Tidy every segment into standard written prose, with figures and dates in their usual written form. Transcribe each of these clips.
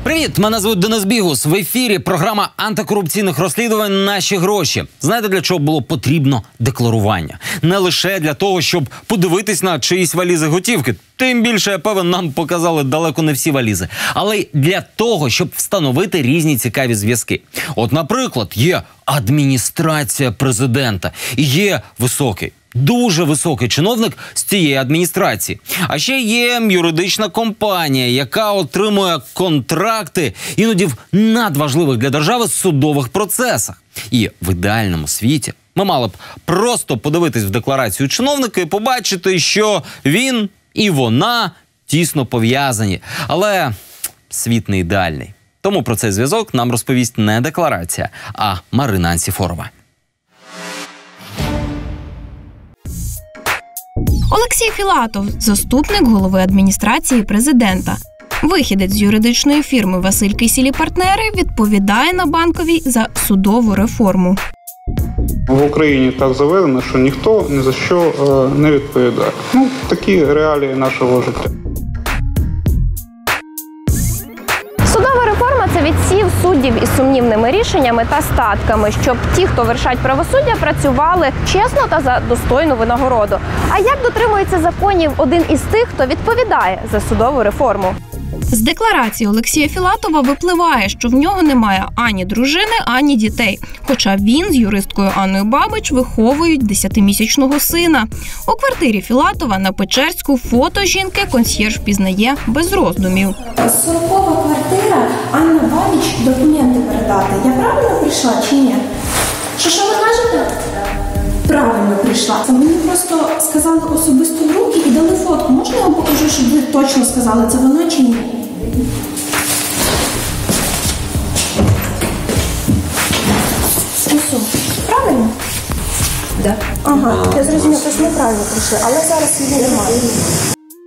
Привіт, мене звуть Денис Бігус. В ефірі програма антикорупційних розслідувань «Наші гроші». Знаєте, для чого було потрібно декларування? Не лише для того, щоб подивитись на чиїсь валізи готівки. Тим більше, я певен, нам показали далеко не всі валізи. Але й для того, щоб встановити різні цікаві зв'язки. От, наприклад, є адміністрація президента і є високий, дуже високий чиновник з цієї адміністрації. А ще є юридична компанія, яка отримує контракти іноді в надважливих для держави судових процесах. І в ідеальному світі ми мали б просто подивитись в декларацію чиновника і побачити, що він і вона тісно пов'язані. Але світ не ідеальний. Тому про цей зв'язок нам розповість не декларація, а Марина Анцифорова. Олексій Філатов – заступник голови адміністрації президента. Вихідець з юридичної фірми «Василь Кисіль і партнери» відповідає на Банковій за судову реформу. В Україні так заведено, що ніхто ні за що не відповідає. Такі реалії нашого життя. Судова реформа – це відсів суддів із сумнівними рішеннями та статками, щоб ті, хто вершать правосуддя, працювали чесно та за достойну винагороду. А як дотримується законів один із тих, хто відповідає за судову реформу? З декларації Олексія Філатова випливає, що в нього немає ані дружини, ані дітей. Хоча він з юристкою Анною Бабич виховують 10-місячного сина. У квартирі Філатова на Печерську фото жінки консьєрж впізнає без роздумів. 40-ва квартира, Анна Бабич, документи передати. Я правильно прийшла чи ні? Що ви кажете? Правильно прийшла. Мені просто сказали особисто в руки і дали фотку. Можна я вам покажу, щоб ви точно сказали, це вона чи ні? Ось, правильно? Так. Ага, я зрозуміла, що ми правильно прийшли, але зараз її немає.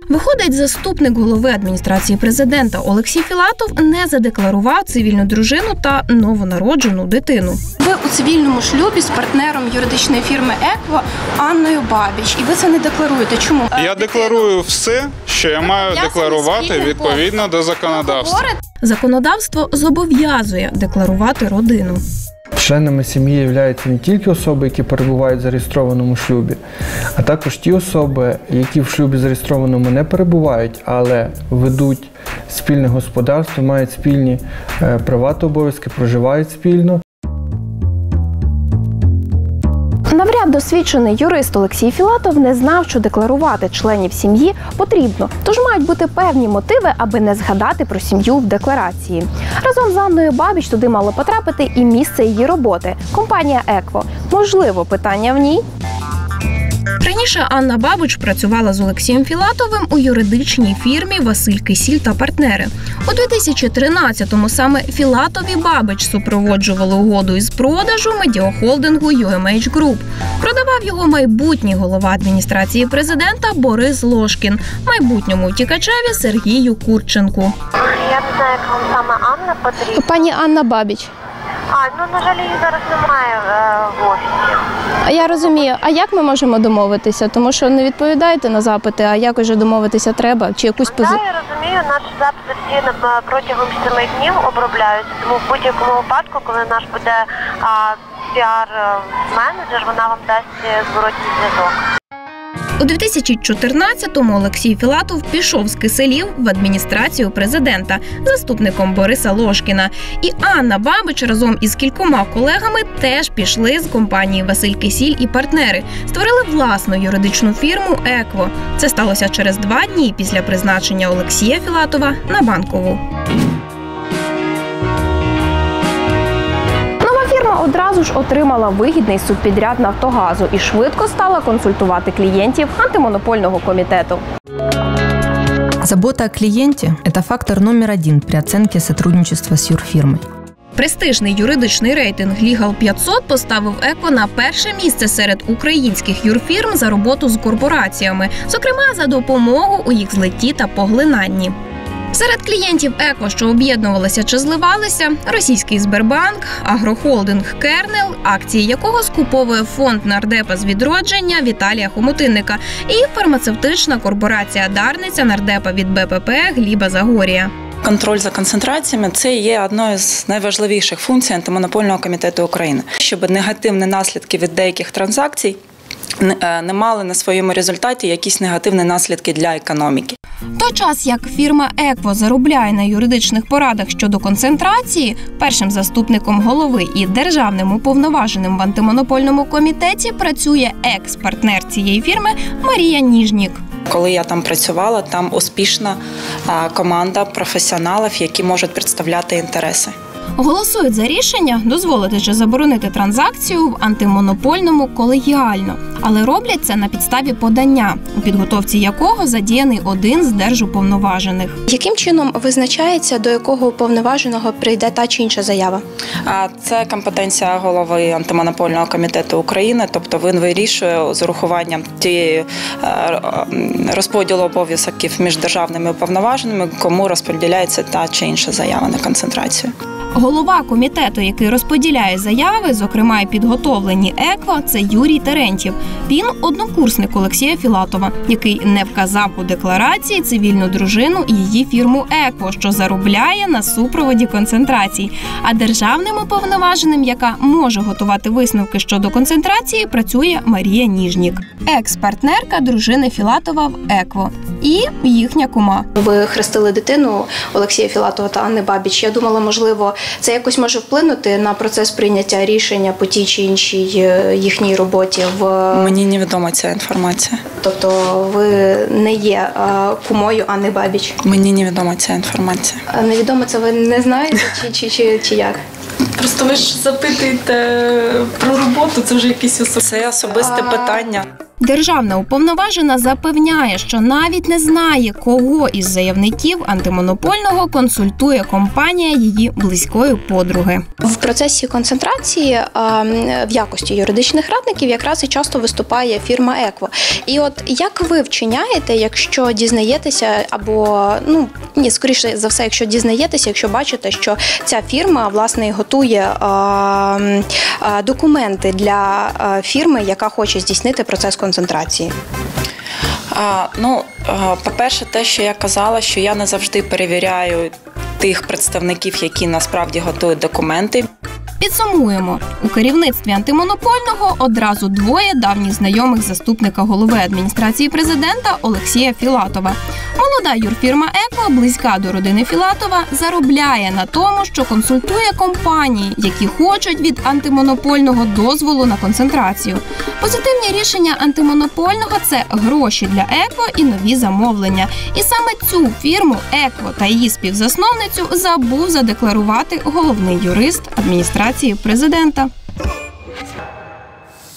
Виходить, заступник голови адміністрації президента Олексій Філатов не задекларував цивільну дружину та новонароджену дитину. Ви у цивільному шлюбі з партнером юридичної фірми «Екво» Анною Бабич. І ви це не декларуєте. Чому? Я декларую все, що я маю декларувати відповідно до законодавства. Законодавство зобов'язує декларувати родину. Членами сім'ї являються не тільки особи, які перебувають в зареєстрованому шлюбі, а також ті особи, які в шлюбі зареєстрованому не перебувають, але ведуть спільне господарство, мають спільні права та обов'язки, проживають спільно. Навряд досвідчений юрист Олексій Філатов не знав, що декларувати членів сім'ї потрібно. Тож мають бути певні мотиви, аби не згадати про сім'ю в декларації. Разом з Анною Бабич туди мало потрапити і місце її роботи – компанія «Екво». Можливо, питання в ній? Раніше Анна Бабич працювала з Олексієм Філатовим у юридичній фірмі «Василь Кисіль та партнери». У 2013-му саме Філатов і Бабич супроводжували угоду із продажу медіахолдингу UMH Group. Продавав його майбутній голова адміністрації президента Борис Лошкін, майбутньому втікачеві Сергію Курченку. Я не знаю, як вам саме Анна потрібна. Пані Анна Бабич. На жаль, її зараз немає в офісі. Я розумію. А як ми можемо домовитися? Тому що не відповідаєте на запити, а якось же домовитися треба? Чи якусь Так, я розумію. Наші запити всі протягом 7 днів обробляються. Тому в будь-якому випадку, коли наш буде піар-менеджер, вона вам дасть зворотній зв'язок. У 2014-му Олексій Філатов пішов з Киселів в адміністрацію президента заступником Бориса Лошкіна. І Анна Бабич разом із кількома колегами теж пішли з компанії «Василь Кисіль і партнери». Створили власну юридичну фірму «Екво». Це сталося через 2 дні після призначення Олексія Філатова на Банкову. Одразу ж отримала вигідний субпідряд «Нафтогазу» і швидко стала консультувати клієнтів антимонопольного комітету. Забота о клиенте – это фактор номер 1 при оценке сотрудничества с юрфирмой. Престижний юридичний рейтинг Legal 500 поставив «Екво» на перше місце серед українських юрфірм за роботу з корпораціями, зокрема за допомогу у їх злитті та поглинанні. Серед клієнтів «Екво», що об'єднувалися чи зливалися, російський Сбербанк, агрохолдинг «Кернел», акції якого скуповує фонд нардепа з відродження Віталія Хомутинника, і фармацевтична корпорація «Дарниця» нардепа від БПП Гліба Загорія. Контроль за концентраціями – це є одною з найважливіших функцій Антимонопольного комітету України. Щоб негативні наслідки від деяких транзакцій не мали на своєму результаті якісь негативні наслідки для економіки. В той час, як фірма «Екво» заробляє на юридичних порадах щодо концентрації, першим заступником голови і державним уповноваженим в Антимонопольному комітеті працює екс-партнер цієї фірми Марія Ніжнік. Коли я там працювала, там успішна команда професіоналів, які можуть представляти інтереси. Голосують за рішення дозволити чи заборонити транзакцію в Антимонопольному колегіально, але роблять це на підставі подання, у підготовці якого задіяний один з держуповноважених. Яким чином визначається, до якого уповноваженого прийде та чи інша заява? Це компетенція голови Антимонопольного комітету України, тобто він вирішує з урахуванням тієї розподілу обов'язків між державними уповноваженими, кому розподіляється та чи інша заява на концентрацію. Голова комітету, який розподіляє заяви, зокрема й підготовлені «Екво», це Юрій Терентьєв. Він однокурсник Олексія Філатова, який не вказав у декларації цивільну дружину і її фірму «Екво», що заробляє на супроводі концентрацій. А державним уповноваженим, яка може готувати висновки щодо концентрації, працює Марія Ніжнік, екс-партнерка дружини Філатова в «Екво» і їхня кума. Ви хрестили дитину Олексія Філатова та Анни Бабіч. Я думала, можливо, це якось може вплинути на процес прийняття рішення по тій чи іншій їхній роботі. Мені невідома ця інформація. Тобто ви не є кумою Анни Бабіч? Мені невідома ця інформація. Невідомо, це ви не знаєте чи як? Просто ви ж запитуєте про роботу, це вже якісь особисте питання. Державна уповноважена запевняє, що навіть не знає, кого із заявників Антимонопольного консультує компанія її близької подруги. В процесі концентрації в якості юридичних радників якраз і часто виступає фірма «Екво». І от як ви вчиняєте, якщо дізнаєтеся, або, скоріше за все, якщо дізнаєтеся, якщо бачите, що ця фірма, власне, готує документи для фірми, яка хоче здійснити процес концентрації? По-перше, те, що я казала, що я не завжди перевіряю тих представників, які насправді готують документи. Підсумуємо. У керівництві Антимонопольного одразу двоє давніх знайомих заступника голови адміністрації президента Олексія Філатова. Молода юрфірма «Екво», близька до родини Філатова, заробляє на тому, що консультує компанії, які хочуть від Антимонопольного дозволу на концентрацію. Позитивні рішення Антимонопольного – це гроші для «Екво» і нові замовлення. І саме цю фірму «Екво» та її співзасновницю забув задекларувати головний юрист адміністрації президента.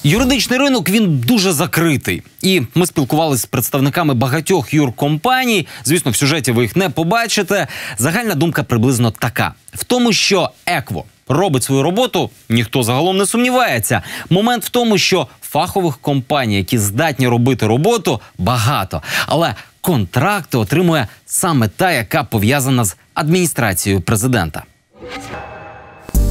Юридичний ринок, він дуже закритий. І ми спілкувалися з представниками багатьох юркомпаній. Звісно, в сюжеті ви їх не побачите. Загальна думка приблизно така. В тому, що «Екво» робить свою роботу, ніхто загалом не сумнівається. Момент в тому, що фахових компаній, які здатні робити роботу, багато. Але контракти отримує саме та, яка пов'язана з адміністрацією президента.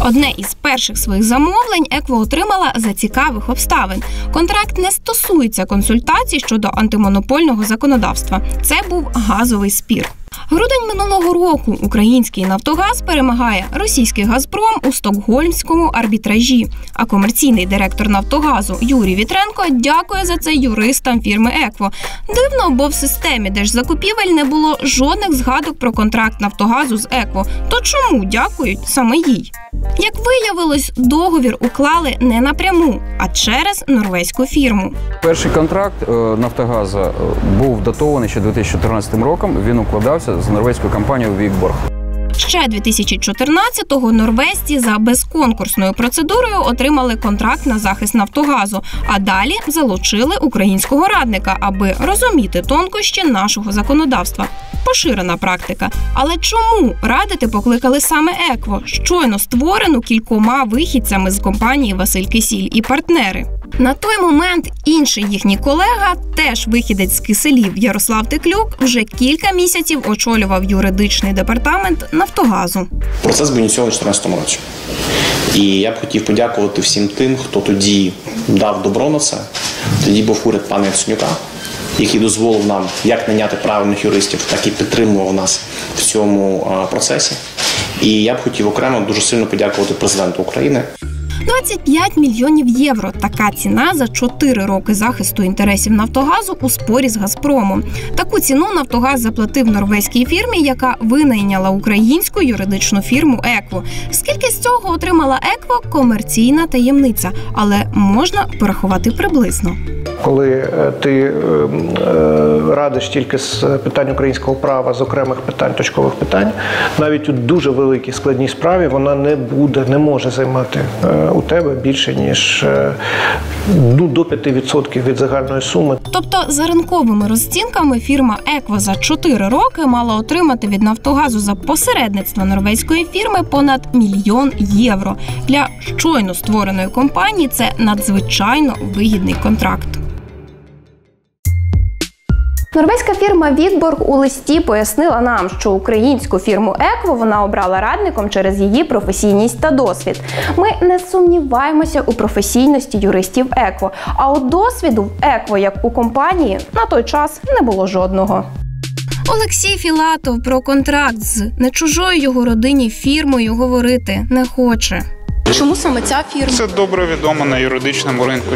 Одне із перших своїх замовлень «Екво» отримала за цікавих обставин. Контракт не стосується консультацій щодо антимонопольного законодавства. Це був газовий спір. Грудень минулого року український «Нафтогаз» перемагає російський «Газпром» у стокгольмському арбітражі. А комерційний директор «Нафтогазу» Юрій Вітренко дякує за це юристам фірми «Екво». Дивно, бо в системі держзакупівель не було жодних згадок про контракт «Нафтогазу» з «Екво». То чому дякують саме їй? Як виявилось, договір уклали не напряму, а через норвезьку фірму. Перший контракт «Нафтогазу» був датований ще 2014 роком. Він укладався з норвезькою компанією «Вікборг». Ще 2014-го норвезці за безконкурсною процедурою отримали контракт на захист «Нафтогазу», а далі залучили українського радника, аби розуміти тонкощі нашого законодавства. Поширена практика. Але чому радити покликали саме «Екво», щойно створену кількома вихідцями з компанії «Василь Кисіль» і партнери? На той момент інший їхній колега, теж вихідець з Киселів Ярослав Теклюк, вже кілька місяців очолював юридичний департамент «Нафтогазу». Процес був ініційований у 2014 році. І я б хотів подякувати всім тим, хто тоді дав добро на це. Тоді був уряд пана Яценюка. який дозволив нам як найняти правильних юристів, так і підтримував нас в цьому процесі. І я б хотів окремо дуже сильно подякувати президенту України. 25 мільйонів євро – така ціна за 4 роки захисту інтересів «Нафтогазу» у спорі з «Газпромом». Таку ціну «Нафтогаз» заплатив норвезькій фірмі, яка винайняла українську юридичну фірму «Екво». Скільки з цього отримала «Екво» – комерційна таємниця, але можна порахувати приблизно. Коли ти радиш тільки з питань українського права, з окремих питань, точкових питань, навіть у дуже великій складній справі вона не може займати у тебе більше, ніж до 5% від загальної суми. Тобто, за ринковими розцінками, фірма «Екво» за 4 роки мала отримати від «Нафтогазу» за посередництво норвезької фірми понад 1 мільйон євро. Для щойно створеної компанії це надзвичайно вигідний контракт. Норвезька фірма Вітборг у листі пояснила нам, що українську фірму «Екво» вона обрала радником через її професійність та досвід. Ми не сумніваємося у професійності юристів «Екво», а от досвіду в «Екво», як у компанії, на той час не було жодного. Олексій Філатов про контракт з не чужою його родині фірмою говорити не хоче. Чому саме ця фірма? Це добре відомо на юридичному ринку.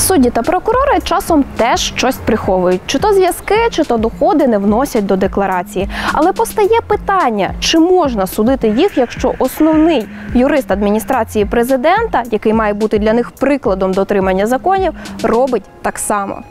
Судді та прокурори часом теж щось приховують. Чи то зв'язки, чи то доходи не вносять до декларації. Але постає питання, чи можна судити їх, якщо основний юрист адміністрації президента, який має бути для них прикладом дотримання законів, робить так само.